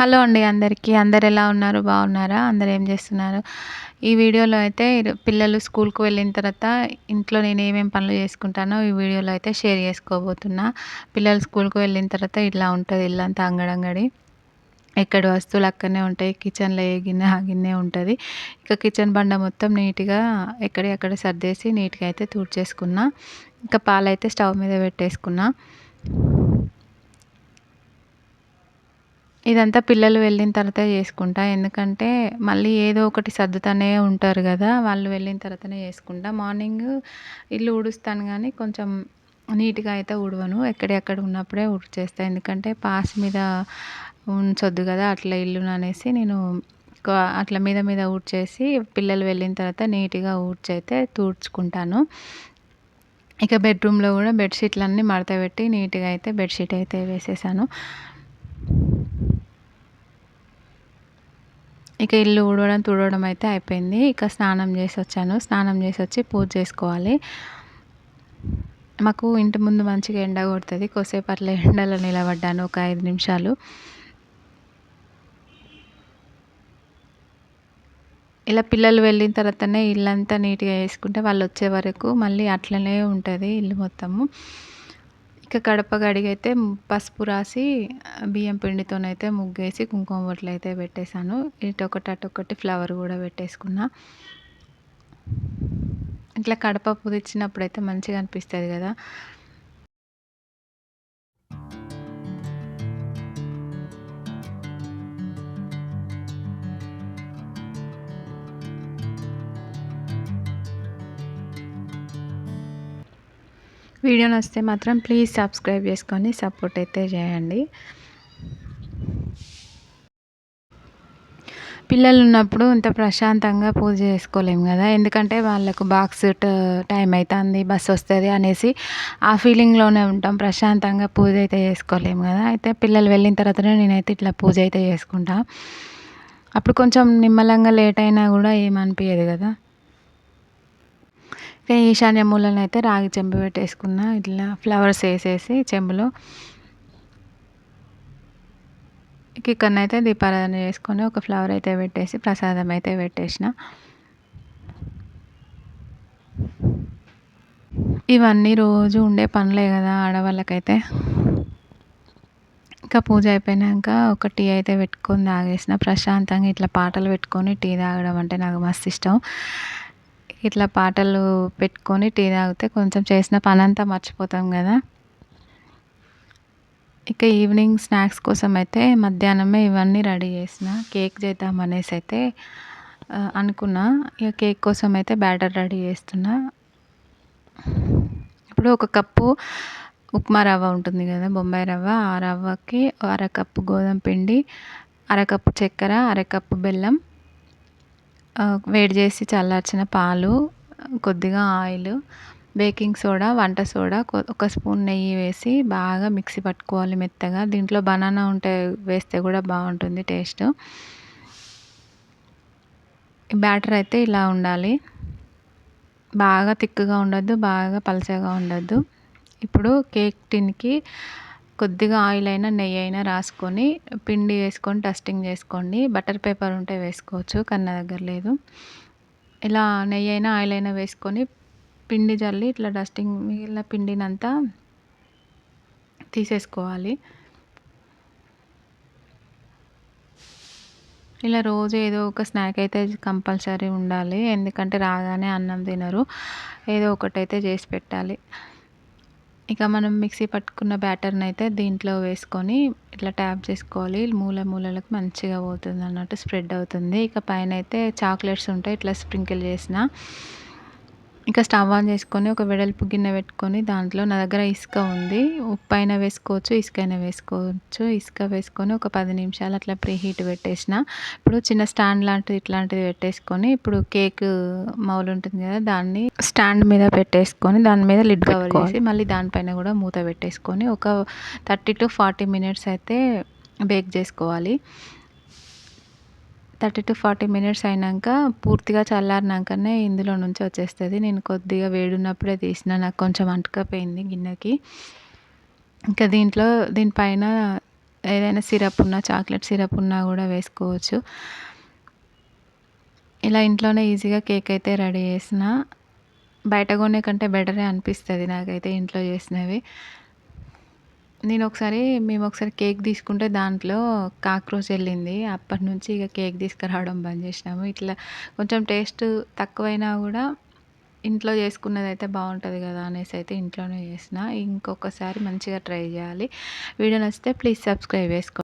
Hello అండి అందరికీ. అందరెలా ఉన్నారు? బాగున్నారా? అందరూ ఏం జేస్తున్నారు? ఈ వీడియోలో అయితే పిల్లలు స్కూల్‌కి వెళ్ళిన తర్వాత ఇంట్లో నేనేమేం పనులు చేసుకుంటానో ఈ వీడియోలో అయితే షేర్ చేసుకోబోతున్నా. పిల్లలు స్కూల్‌కి వెళ్ళిన తర్వాత ఇలా ఉంటది ఇల్లంతా అంగడంగడి. ఎక్కడి వస్తువులు అక్కడనే ఉంటాయి. కిచెన్‌లో ఏ గిన్నె ఆ గిన్నె ఉంటది. ఇక కిచెన్ బండ మొత్తం నీట్‌గా ఎక్కడియి అక్కడ సర్దేసి నీట్‌గా అయితే తుడిచేసుకున్నా. ఇంకా పాలైతే స్టవ్ మీద పెట్టేసుకున్నా. ఇదంతా పిల్లలు వెళ్ళిన తర్వాతే చేసుకుంటా. ఎందుకంటే, మళ్ళీ ఏదో ఒకటి సర్దుతనే ఉంటారు గదా! వాళ్ళు వెళ్ళిన తర్వాతనే చేసుకుంటా. మార్నింగు ఇల్లు ఊడుస్తాను గానీ, కొంచెం నీట్‌గా అయితే ఊడవను. ఎక్కడియి అక్కడ ఉన్నప్పుడే ఊడ్చేస్తా. ఎందుకంటే, పాస్ మీద ఉంచొద్దు గదా! అట్లా ఇల్లుననేసి నేను అట్లా మీద మీద ఊడ్చేసి, పిల్లలు వెళ్ళిన తర్వాత నీట్‌గా ఊడ్చయితే తుడుచుకుంటాను. ఇక బెడ్‌రూమ్‌లో గూడా బెడ్‌షీట్‌లన్నీ మడత పెట్టి నీట్‌గా అయితే బెడ్‌షీట్ అయితే వేసేసాను. ఇక ఇల్లు ఊడవడం, తుడవడం అయితే అయిపోయింది. ఇక స్నానం జేసొచ్చాను. స్నానం జేసొచ్చి పూజ చేసుకోవాలి. మాకు ఇంటి ముందు మంచిగా ఎండ కొడతది. కొద్దిసేపు అట్లా ఎండలో నిలబడ్డాను ఒక 5 నిమిషాలు. ఇలా పిల్లలు వెళ్ళిన తర్వాతనే ఇల్లంతా నీట్‌గా చేసుకుంటే వాళ్ళొచ్చే వరకు మళ్ళీ అట్లనే ఉంటది ఇల్లు మొత్తము. ఇక గడప గడిగైతే పసుపు రాసి బియ్యం పిండితోనైతే ముగ్గేసి కుంకుమ బొట్లయితే పెట్టేసాను. ఇటొకటి అటొకటి ఫ్లవర్ గూడా పెట్టేసుకున్నా. ఇట్లా కడప పూదిచ్చినప్పుడైతే మంచిగా అనిపిస్తది గదా! వీడియో నచ్చితే మాత్రం ప్లీజ్ సబ్స్క్రైబ్ చేసుకొని సపోర్ట్ అయితే చేయండి. పిల్లలున్నప్పుడు ఇంత ప్రశాంతంగా పూజ చేసుకోలేము గదా! ఎందుకంటే వాళ్ళకు బాక్స్ టైం అయితాంది, బస్సొస్తది అనేసి ఆ ఫీలింగ్‌లోనే ఉంటాం. ప్రశాంతంగా పూజ అయితే చేసుకోలేము గదా! అయితే పిల్లలు వెళ్ళిన తర్వాతనే నేనైతే ఇట్లా పూజ అయితే చేసుకుంటా. అప్పుడు కొంచెం నిమ్మలంగా లేట్ అయినా గూడా ఏమనిపియదు గదా! ఇక ఈశాన్య మూలనైతే రాగి చెంబు పెట్టేసుకున్నా. ఇట్లా ఫ్లవర్స్ ఏసేసి చెంబులో ఇక్కడనైతే దీపారాధన చేసుకొని ఒక ఫ్లవర్ అయితే పెట్టేసి ప్రసాదం అయితే పెట్టేసిన. ఇవన్నీ రోజు ఉండే పనులే గదా ఆడవాళ్ళకైతే. ఇంకా పూజ అయిపోయినాక ఒక టీ అయితే పెట్టుకొని తాగేసిన. ప్రశాంతంగా ఇట్లా పాటలు పెట్టుకొని టీ తాగడం అంటే నాకు మస్తు ఇష్టం. ఇట్లా పాటలు పెట్టుకొని టీ తాగితే కొంచెం చేసిన పనంతా మర్చిపోతాం గదా! ఇక ఈవినింగ్ స్నాక్స్ కోసం అయితే మధ్యాహ్నమే ఇవన్నీ రెడీ చేసిన. కేక్ చేద్దామనేసి అయితే అనుకున్నా. ఇక కేక్ కోసం అయితే బ్యాటర్ రెడీ చేస్తున్నా. ఇప్పుడు ఒక కప్పు ఉప్మా రవ్వ ఉంటుంది గదా! బొంబాయి రవ్వ. ఆ రవ్వకి అరకప్పు గోధుమ పిండి, అరకప్పు చక్కెర, అరకప్పు బెల్లం, వేడి చేసి చల్లార్చిన పాలు, కొద్దిగా ఆయిలు, బేకింగ్ సోడా, వంట సోడా, ఒక స్పూన్ నెయ్యి వేసి బాగా మిక్సీ పట్టుకోవాలి మెత్తగా. దీంట్లో బనానా ఉంటే వేస్తే గూడా బావుంటుంది టేస్టు. బ్యాటర్ అయితే ఇలా ఉండాలి. బాగా థిక్‌గా ఉండొద్దు, బాగా పలచగా ఉండొద్దు. ఇప్పుడు కేక్ టిన్‌కి కొద్దిగా ఆయిల్ అయినా, నెయ్యి అయినా రాసుకొని పిండి వేసుకొని డస్టింగ్ చేసుకోండి. బటర్ పేపర్ ఉంటే వేసుకోవచ్చు. కానీ నా దగ్గర లేదు. ఇలా నెయ్యి అయినా, ఆయిల్ అయినా వేసుకొని పిండి జల్లి ఇట్లా డస్టింగ్ మిగిలిన పిండినంతా తీసేసుకోవాలి. ఇలా రోజు ఏదో ఒక స్నాక్ అయితే కంపల్సరీ ఉండాలి. ఎందుకంటే రాగానే అన్నం తినరు. ఏదో ఒకటైతే చేసి పెట్టాలి. ఇక మనం మిక్సీ పట్టుకున్న బ్యాటర్‌నైతే దీంట్లో వేసుకొని ఇట్లా ట్యాప్ చేసుకోవాలి. మూల మూలలకు మంచిగా పోతుందన్నట్టు స్ప్రెడ్ అవుతుంది. ఇక పైనైతే చాక్లెట్స్ ఉంటాయి. ఇట్లా స్ప్రింకిల్ చేసిన. ఇక స్టవ్ ఆన్ చేసుకొని ఒక వెడల్పు గిన్నె పెట్టుకొని దాంట్లో నా దగ్గర ఇసుక ఉంది. ఉప్పైనా వేసుకోవచ్చు, ఇసుకైనా వేసుకోవచ్చు. ఇసుక వేసుకొని ఒక 10 నిమిషాలు అట్లా ప్రీ హీట్ పెట్టేసిన. ఇప్పుడు చిన్న స్టాండ్ లాంటిది ఇట్లాంటిది పెట్టేసుకొని ఇప్పుడు కేక్ మౌల్ ఉంటుంది కదా! దాన్ని స్టాండ్ మీద పెట్టేసుకొని దాని మీద లిడ్ కవర్ చేసి మళ్ళీ దానిపైన కూడా మూత పెట్టేసుకొని ఒక 30-40 మినిట్స్ అయితే బేక్ చేసుకోవాలి. 30-40 మినిట్స్ అయినంక పూర్తిగా చల్లారినాకనే ఇందులో నుంచి వచ్చేస్తది. నేను కొద్దిగా వేడున్నప్పుడే తీసిన. నాకు కొంచెం అంటుకపోయింది గిన్నెకి. ఇంకా దీనిపైన ఏదైనా సిరప్ ఉన్నా, చాక్లెట్ సిరప్ ఉన్నా గూడా వేసుకోవచ్చు. ఇలా ఇంట్లోనే ఈజీగా కేక్ అయితే రెడీ చేసిన. బయట కొనే కంటే బెటరే అనిపిస్తది నాకైతే ఇంట్లో చేసినవి. మేమొకసారి కేక్ తీసుకుంటే దాంట్లో కాక్రోచ్ ఎళ్ళింది. అప్పటినుంచి ఇగ కేక్ తీసుకురావడం బంద్ జేసినాము. ఇట్లా కొంచెం టేస్ట్ తక్కువైనా గూడా ఇంట్లో చేసుకున్నదైతే బావుంటది గదా! అనేసైతే ఇంట్లోనే చేసిన. ఇంకొకసారి మంచిగా ట్రై జేయాలి. వీడియో నచ్చితే ప్లీజ్ సబ్స్క్రైబ్ చేసుకోండి.